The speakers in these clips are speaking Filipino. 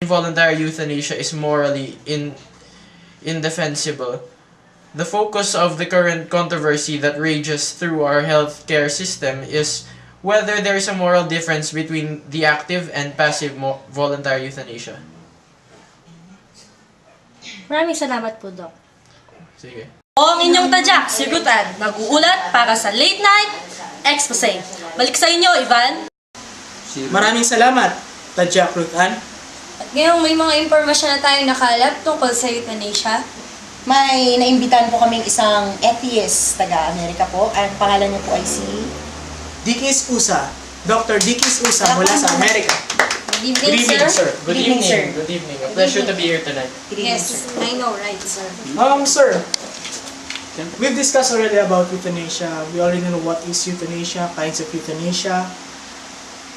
involuntary euthanasia is morally indefensible. The focus of the current controversy that rages through our healthcare system is whether there is a moral difference between the active and passive voluntary euthanasia. Maraming salamat po, Doc. Sige. Ang inyong tadyak, si Rutan, nag-uulat para sa Late Night Expose. Balik sa inyo, Ivan. Maraming salamat, Tadyak Rutan. At ngayong may mga impormasyon na tayo nakalap tungkol sa euthanasia. May naimbitahan po kaming isang atheist taga-Amerika po. Ang pangalan niya po ay si... Dikis Usa. Dr. Dikis Usa mula sa Amerika. Good evening, sir. Good Good evening, evening, sir. Good evening. A pleasure to be here tonight. Yes, I know, right, sir. Sir, we've discussed already about euthanasia. We already know what is euthanasia, kinds of euthanasia.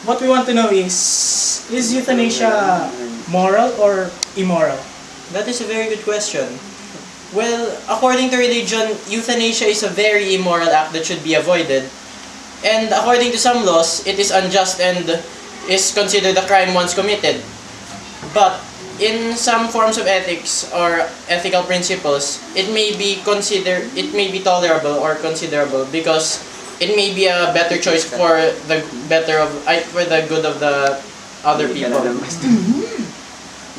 What we want to know is euthanasia moral or immoral? That is a very good question. Well, according to religion, euthanasia is a very immoral act that should be avoided. And according to some laws, it is unjust and is considered a crime once committed. But in some forms of ethics or ethical principles, it may be tolerable or considerable because it may be a better choice for the good of the other people.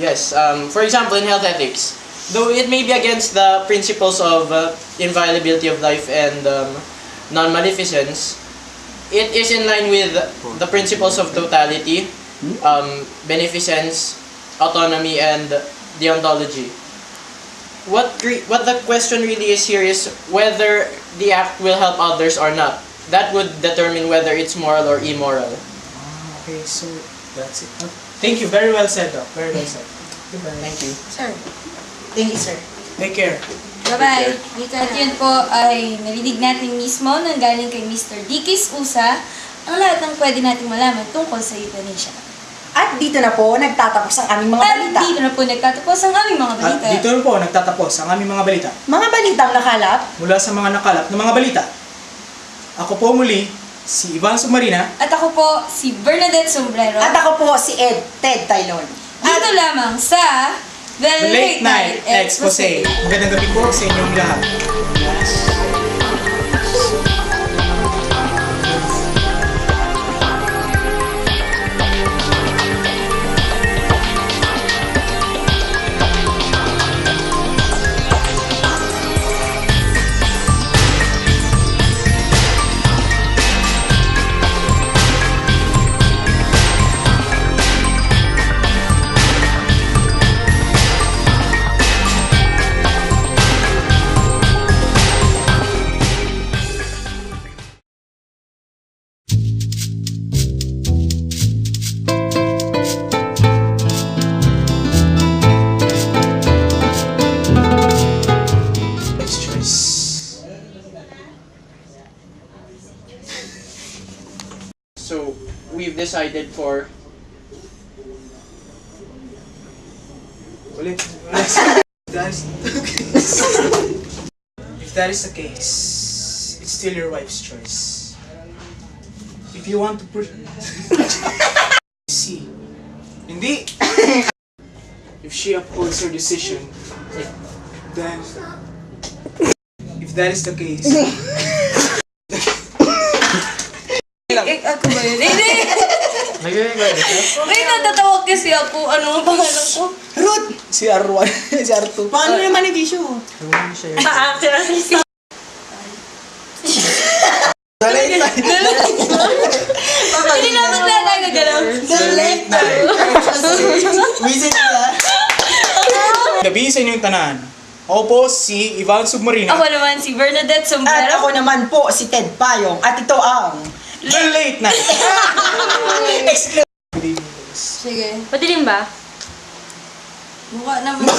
Yes. For example, in health ethics, though it may be against the principles of inviolability of life and non-maleficence, it is in line with the principles of totality, beneficence, autonomy, and deontology. What the question really is here is whether the act will help others or not. That would determine whether it's moral or immoral. Okay, so that's it. Thank you. Very well said, Doc. Very well said. Goodbye. Thank you. Sir. Thank you, sir. Take care. Bye-bye. At yun po ay narinig natin mismo nang galing kay Mr. Dikis Usa ang lahat ng pwede nating malaman tungkol sa euthanasia. At dito na po nagtatapos ang aming mga balita. At dito na po nagtatapos ang aming mga balita. At dito na po nagtatapos ang aming mga balita. Mga balitang nakalap. Mula sa mga nakalap na mga balita. Ako po muli, si Ivan Submarina. At ako po si Bernadette Sombrero. At ako po si Ted Taylon. Dito lamang sa The Late Night Expose. Magandang gabi po sa inyong lahat. So we've decided for Ulit. If that is the case, it's still your wife's choice. If you want to see, hindi. If she upholds her decision, then if that is the case, Ako ba yun? Hindi! nag-record ka? Wait, natatawag kasi ako. Ano ang pangalan ko? Ruth! Si R1, si R2. Paano naman yung issue? Pa-actor. Hindi naman na tayo nagalaw. The late night. Visit ka. Gabi sa inyong tanan. Ako po si Ivan Submarina. Ako naman si Bernadette At Sombrero. ako naman po si Ted Payong. At ito ang... The Late Night. Exclusive. Good evening, guys. Sige. Patilim ba? Mukha naman ko.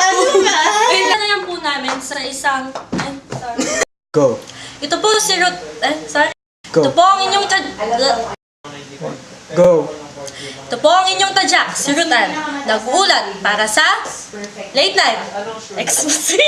Ano ba? Kailangan po namin sa isang... Ay, sorry. Go. Ito po si Ruth... sorry. Go. Ito po ang inyong Go. Ito po ang inyong tadyak, si Rutan. Nag-uulat para sa Late Night Expose.